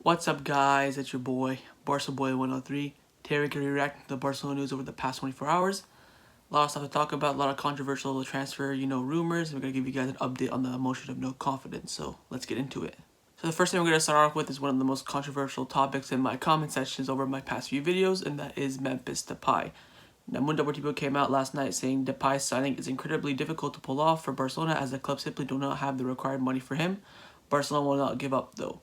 What's up, guys? It's your boy, Barca Boy 103. Today we're going to be reacting to the Barcelona news over the past 24 hours. A lot of stuff to talk about, a lot of controversial transfer, rumors. We're going to give you guys an update on the motion of no confidence. So let's get into it. So the first thing we're going to start off with is one of the most controversial topics in my comment sections over my past few videos, and that is Memphis Depay. Now, Mundo Deportivo came out last night saying Depay's signing is incredibly difficult to pull off for Barcelona as the club simply do not have the required money for him. Barcelona will not give up though.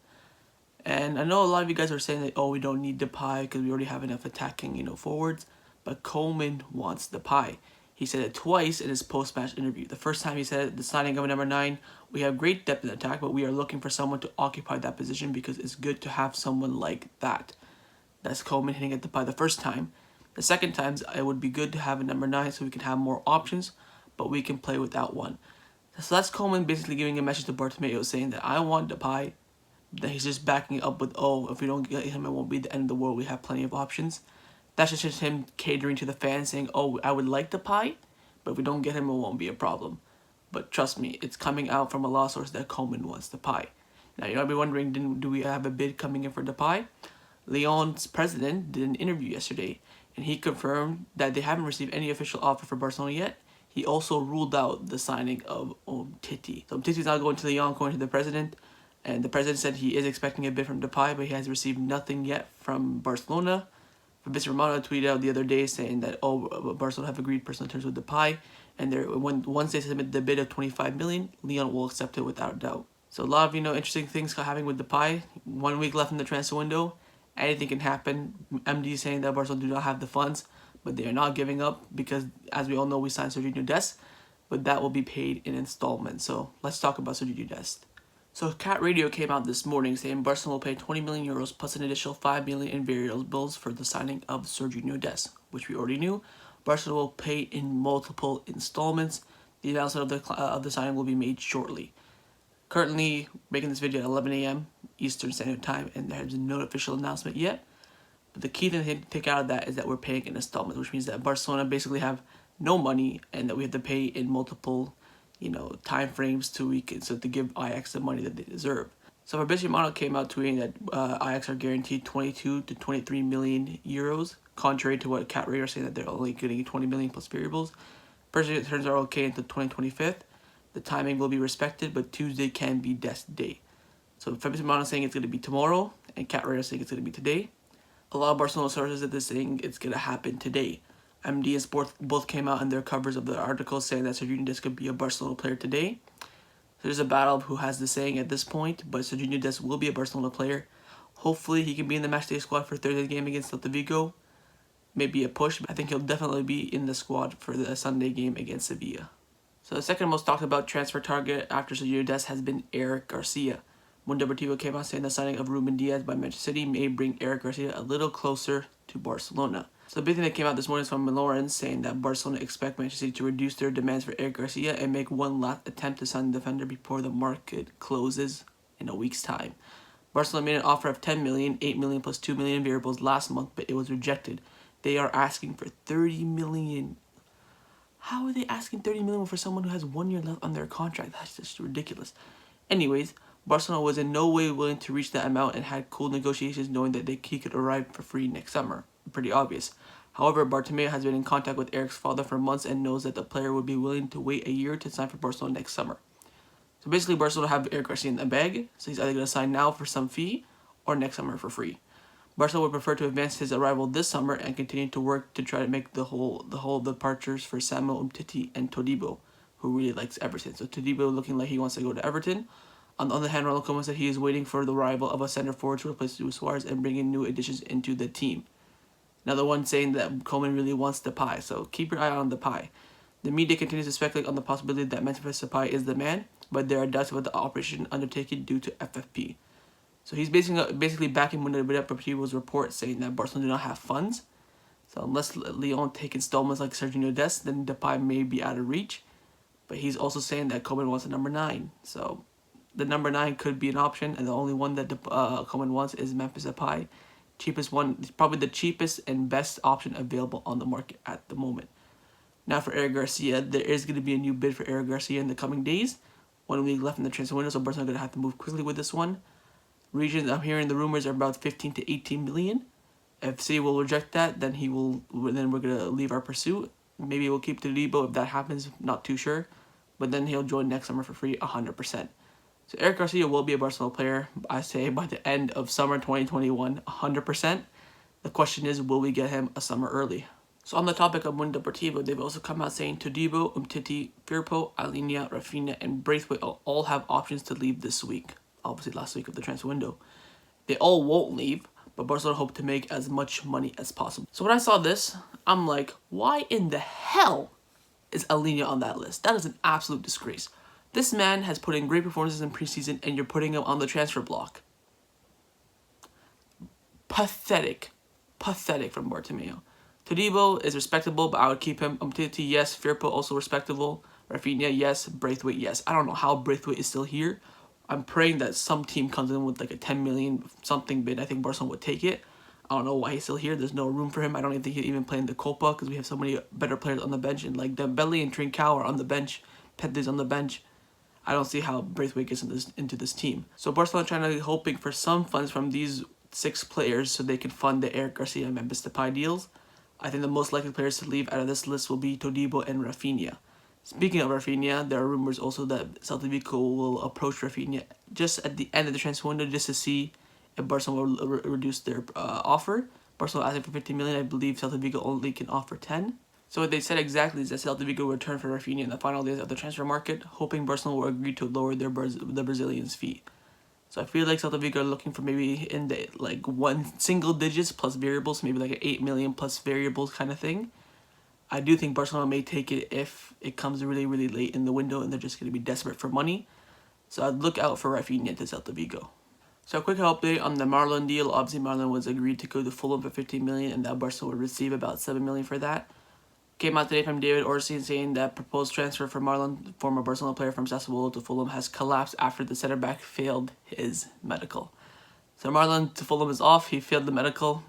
And I know a lot of you guys are saying that, oh, we don't need Depay because we already have enough attacking, forwards. But Koeman wants Depay. He said it twice in his post-match interview. The first time he said it, the signing of a number 9, we have great depth in attack, but we are looking for someone to occupy that position because it's good to have someone like that. That's Koeman hitting at Depay the first time. The second time, it would be good to have a number 9 so we can have more options, but we can play without one. So that's Koeman basically giving a message to Bartomeu saying that I want Depay. That he's just backing it up with, oh, if we don't get him, it won't be the end of the world. We have plenty of options. That's just him catering to the fans, saying, oh, I would like Depay, but if we don't get him, it won't be a problem. But trust me, it's coming out from a law source that Koeman wants Depay. Now, you might be wondering, do we have a bid coming in for Depay? Lyon's president did an interview yesterday, and he confirmed that they haven't received any official offer for Barcelona yet. He also ruled out the signing of Umtiti. So Umtiti is now going to Lyon, according to the president. And the president said he is expecting a bid from Depay, but he has received nothing yet from Barcelona. Fabrizio Romano tweeted out the other day saying that, oh, Barcelona have agreed personal terms with Depay, and once they submit the bid of 25 million, Lyon will accept it without a doubt. So a lot of interesting things happening with Depay. 1 week left in the transfer window. Anything can happen. MD is saying that Barcelona do not have the funds, but they are not giving up because, as we all know, we signed Serginho Dest, but that will be paid in installments. So let's talk about Serginho Dest. So Cat Radio came out this morning saying Barcelona will pay 20 million euros plus an additional 5 million in variables for the signing of Serginho Dest, which we already knew. Barcelona will pay in multiple installments. The announcement of the signing will be made shortly. Currently making this video at 11 a.m. Eastern Standard Time, and there has been no official announcement yet. But the key thing to take out of that is that we're paying in installments, which means that Barcelona basically have no money and that we have to pay in multiple time frames to give Ajax the money that they deserve. So Fabrizio Romano came out tweeting that Ajax are guaranteed 22 to 23 million euros, contrary to what Cat Radio are saying that they're only getting 20 million plus variables. Personally, the terms are okay until 2025. The timing will be respected, but Tuesday can be Dest day. So Fabrizio Romano is saying it's going to be tomorrow, and Cat Radio is saying it's going to be today. A lot of Barcelona sources are saying it's going to happen today. MD and Sport both came out in their covers of the articles saying that Serginho Dest could be a Barcelona player today. So there's a battle of who has the saying at this point, but Serginho Dest will be a Barcelona player. Hopefully he can be in the matchday squad for Thursday's game against Celta Vigo. Maybe a push, but I think he'll definitely be in the squad for the Sunday game against Sevilla. So the second most talked about transfer target after Serginho Dest has been Eric Garcia. Mundo Deportivo came out saying the signing of Ruben Diaz by Manchester City may bring Eric Garcia a little closer to Barcelona. So the big thing that came out this morning is from Lawrence saying that Barcelona expect Manchester City to reduce their demands for Eric Garcia and make one last attempt to sign the defender before the market closes in a week's time. Barcelona made an offer of 10 million, 8 million plus 2 million variables last month, but it was rejected. They are asking for 30 million. How are they asking 30 million for someone who has 1 year left on their contract? That's just ridiculous. Anyways, Barcelona was in no way willing to reach that amount and had cool negotiations knowing that he could arrive for free next summer. Pretty obvious. However, Bartomeu has been in contact with Eric's father for months and knows that the player would be willing to wait a year to sign for Barcelona next summer. So basically, Barcelona have Eric Garcia in the bag, so he's either going to sign now for some fee or next summer for free. Barcelona would prefer to advance his arrival this summer and continue to work to try to make the whole departures for Samuel Umtiti and Todibo, who really likes Everton. So Todibo looking like he wants to go to Everton. On the other hand, Ronald Koeman said he is waiting for the arrival of a center forward to replace Luis Suarez and bring in new additions into the team. Another one saying that Koeman really wants Depay, so keep your eye on Depay. The media continues to speculate on the possibility that Memphis Depay is the man, but there are doubts about the operation undertaken due to FFP. So he's basically backing Mundo Deportivo's report saying that Barcelona do not have funds. So unless Lyon take installments like Serginho Dest, then Depay may be out of reach. But he's also saying that Koeman wants a number 9. So the number 9 could be an option, and the only one that Koeman wants is Memphis Depay. Cheapest one, probably the cheapest and best option available on the market at the moment. Now for Eric Garcia, there is going to be a new bid for Eric Garcia in the coming days. 1 week left in the transfer window, so Barcelona are going to have to move quickly with this one. Regions, I'm hearing the rumors are about 15 to 18 million. If City will reject that, then then we're gonna leave our pursuit. Maybe we'll keep Todibo if that happens, not too sure. But then he'll join next summer for free 100%. So Eric Garcia will be a Barcelona player, I say, by the end of summer 2021, 100%. The question is, will we get him a summer early? So on the topic of Mundo Deportivo, they've also come out saying Todibo, Umtiti, Firpo, Alinia, Rafinha, and Braithwaite all have options to leave this week. Obviously last week of the transfer window. They all won't leave, but Barcelona hope to make as much money as possible. So when I saw this, I'm like, why in the hell is Alinia on that list? That is an absolute disgrace. This man has put in great performances in preseason, and you're putting him on the transfer block. Pathetic. Pathetic from Bartomeu. Todibo is respectable, but I would keep him. Umtiti, yes. Firpo, also respectable. Rafinha, yes. Braithwaite, yes. I don't know how Braithwaite is still here. I'm praying that some team comes in with like a 10 million something bid. I think Barcelona would take it. I don't know why he's still here. There's no room for him. I don't even think he'll even play in the Copa because we have so many better players on the bench. And like Dembele and Trincao are on the bench. Pedri's on the bench. I don't see how Braithwaite gets into this team. So Barcelona hoping for some funds from these 6 players so they can fund the Eric Garcia and Memphis Depay deals. I think the most likely players to leave out of this list will be Todibo and Rafinha. Speaking of Rafinha, there are rumors also that Celta Vigo will approach Rafinha just at the end of the transfer window just to see if Barcelona will reduce their offer. Barcelona asking for 15 million. I believe Celta Vigo only can offer 10. So what they said exactly is that Celta Vigo will return for Rafinha in the final days of the transfer market, hoping Barcelona will agree to lower the Brazilians' fee. So I feel like Celta Vigo are looking for maybe in the like single digits plus variables, maybe like an 8 million plus variables kind of thing. I do think Barcelona may take it if it comes really, really late in the window and they're just going to be desperate for money. So I'd look out for Rafinha to Celta Vigo. So a quick update on the Marlon deal. Obviously, Marlon was agreed to go to Fulham for 15 million and that Barcelona would receive about 7 million for that. Came out today from David Orsi saying that proposed transfer for Marlon, former Barcelona player from Sassuolo to Fulham, has collapsed after the center back failed his medical. So Marlon to Fulham is off. He failed the medical.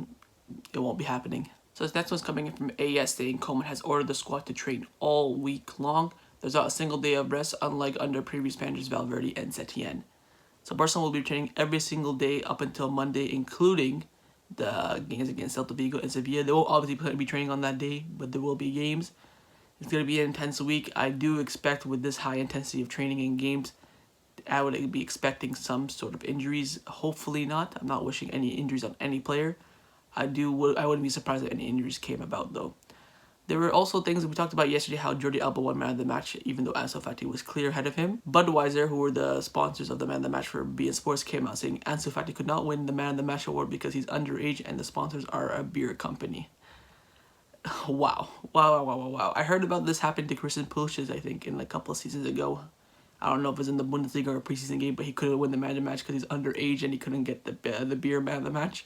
It won't be happening. So this next one's coming in from AS saying Koeman has ordered the squad to train all week long. There's not a single day of rest, unlike under previous managers Valverde and Setien. So Barcelona will be training every single day up until Monday, including the games against Celta Vigo and Sevilla. They won't obviously be training on that day, but there will be games. It's going to be an intense week. I do expect with this high intensity of training and games, I would be expecting some sort of injuries. Hopefully not. I'm not wishing any injuries on any player. I wouldn't be surprised if any injuries came about though. There were also things that we talked about yesterday, how Jordi Alba won man of the match, even though Ansu Fati was clear ahead of him. Budweiser, who were the sponsors of the man of the match for beIN Sports, came out saying Ansu Fati could not win the man of the match award because he's underage and the sponsors are a beer company. Wow. Wow. I heard about this happen to Christian Pulisic, I think, in a couple of seasons ago. I don't know if it was in the Bundesliga or a preseason game, but he couldn't win the man of the match because he's underage and he couldn't get the beer man of the match.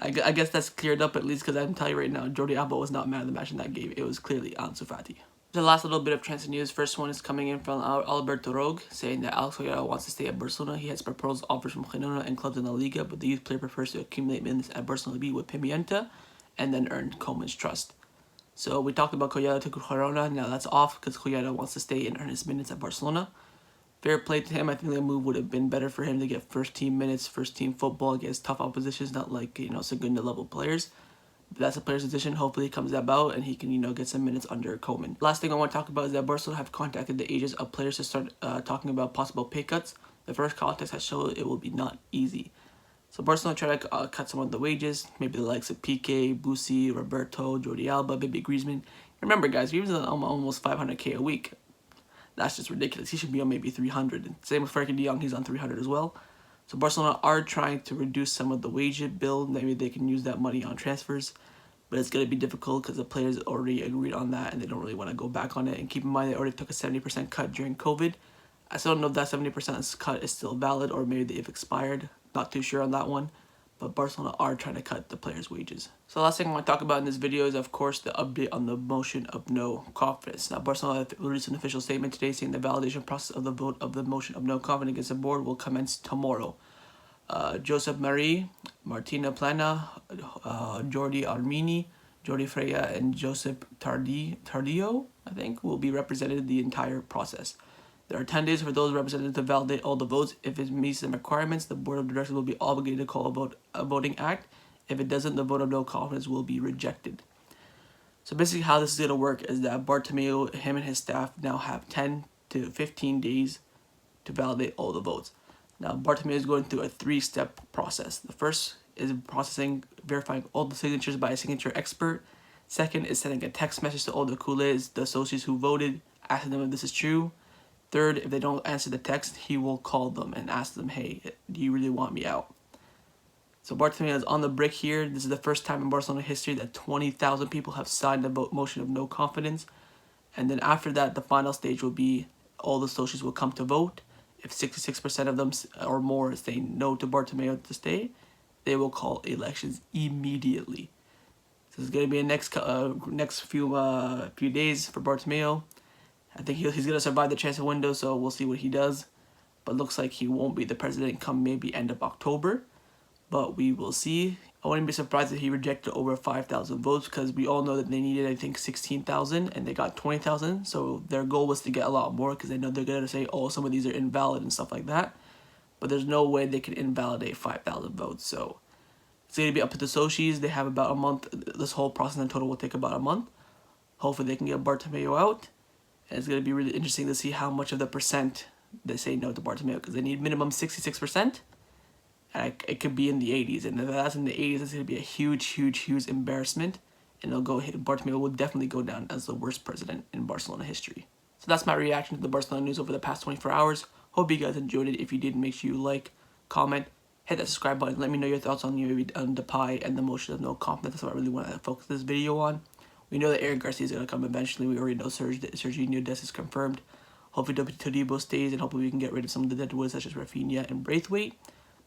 I guess that's cleared up at least because I can tell you right now, Jordi Alba was not man of the match in that game. It was clearly Ansu Fati. The last little bit of transfer news. First one is coming in from Alberto Rogue saying that Alex Collado wants to stay at Barcelona. He has proposed offers from Girona and clubs in La Liga, but the youth player prefers to accumulate minutes at Barcelona B with Pimienta and then earn Koeman's trust. So we talked about Collado to Girona. Now that's off because Collado wants to stay and earn his minutes at Barcelona. Fair play to him. I think the move would have been better for him to get first team minutes, first team football against tough oppositions, not like, Segunda level players. But that's a player's decision. Hopefully it comes about and he can, get some minutes under Koeman. Last thing I want to talk about is that Barcelona have contacted the agents of players to start talking about possible pay cuts. The first context has shown it will be not easy. So Barcelona try to cut some of the wages, maybe the likes of Piqué, Busi, Roberto, Jordi Alba, maybe Griezmann. Remember guys, Griezmann's on almost 500k a week. That's just ridiculous. He should be on maybe 300. And same with Frenkie de Jong, he's on 300 as well. So Barcelona are trying to reduce some of the wage bill. Maybe they can use that money on transfers. But it's going to be difficult because the players already agreed on that and they don't really want to go back on it. And keep in mind, they already took a 70% cut during COVID. I still don't know if that 70% cut is still valid or maybe they've expired. Not too sure on that one. But Barcelona are trying to cut the players' wages. So the last thing I want to talk about in this video is, of course, the update on the motion of no confidence. Now, Barcelona released an official statement today saying the validation process of the vote of the motion of no confidence against the board will commence tomorrow. Josep Marie, Martina Plana, Jordi Armini, Jordi Freya, and Josep Tardio, I think, will be represented the entire process. There are 10 days for those representatives to validate all the votes. If it meets the requirements, the board of directors will be obligated to call a voting act. If it doesn't, the vote of no confidence will be rejected. So basically how this is going to work is that Bartomeu, him and his staff now have 10 to 15 days to validate all the votes. Now Bartomeu is going through a 3-step process. The first is verifying all the signatures by a signature expert. Second is sending a text message to all the culés, the associates who voted, asking them if this is true. Third, if they don't answer the text, he will call them and ask them, hey, do you really want me out? So Bartomeu is on the brick here. This is the first time in Barcelona history that 20,000 people have signed the motion of no confidence. And then after that, the final stage will be all the associates will come to vote. If 66% of them or more say no to Bartomeu to stay, they will call elections immediately. So it's going to be a next few days for Bartomeu. I think he's going to survive the transfer window, so we'll see what he does. But looks like he won't be the president come maybe end of October. But we will see. I wouldn't be surprised if he rejected over 5,000 votes, because we all know that they needed, I think, 16,000 and they got 20,000. So their goal was to get a lot more, because they know they're going to say, oh, some of these are invalid and stuff like that. But there's no way they can invalidate 5,000 votes. So it's going to be up to the Sochis. They have about a month. This whole process in total will take about a month. Hopefully they can get Bartomeu out. And it's going to be really interesting to see how much of the percent they say no to Bartomeu, because they need minimum 66%. And it could be in the 80s. And if that's in the 80s, it's going to be a huge embarrassment. And Bartomeu will definitely go down as the worst president in Barcelona history. So that's my reaction to the Barcelona news over the past 24 hours. Hope you guys enjoyed it. If you did, make sure you like, comment, hit that subscribe button. Let me know your thoughts on Depay and the motion of no confidence. That's what I really want to focus this video on. We know that Garcia is going to come eventually. We already know Serginho Dest is confirmed. Hopefully Todibo stays, and hopefully we can get rid of some of the dead wood such as Rafinha and Braithwaite.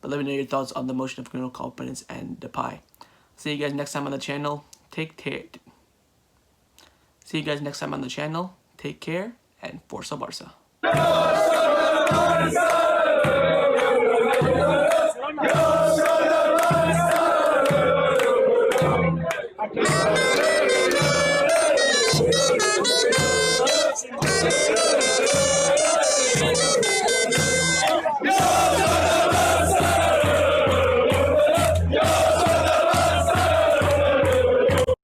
But let me know your thoughts on the motion of no confidence and Depay. See you guys next time on the channel. Take care. See you guys next time on the channel. Take care and Forza Barca.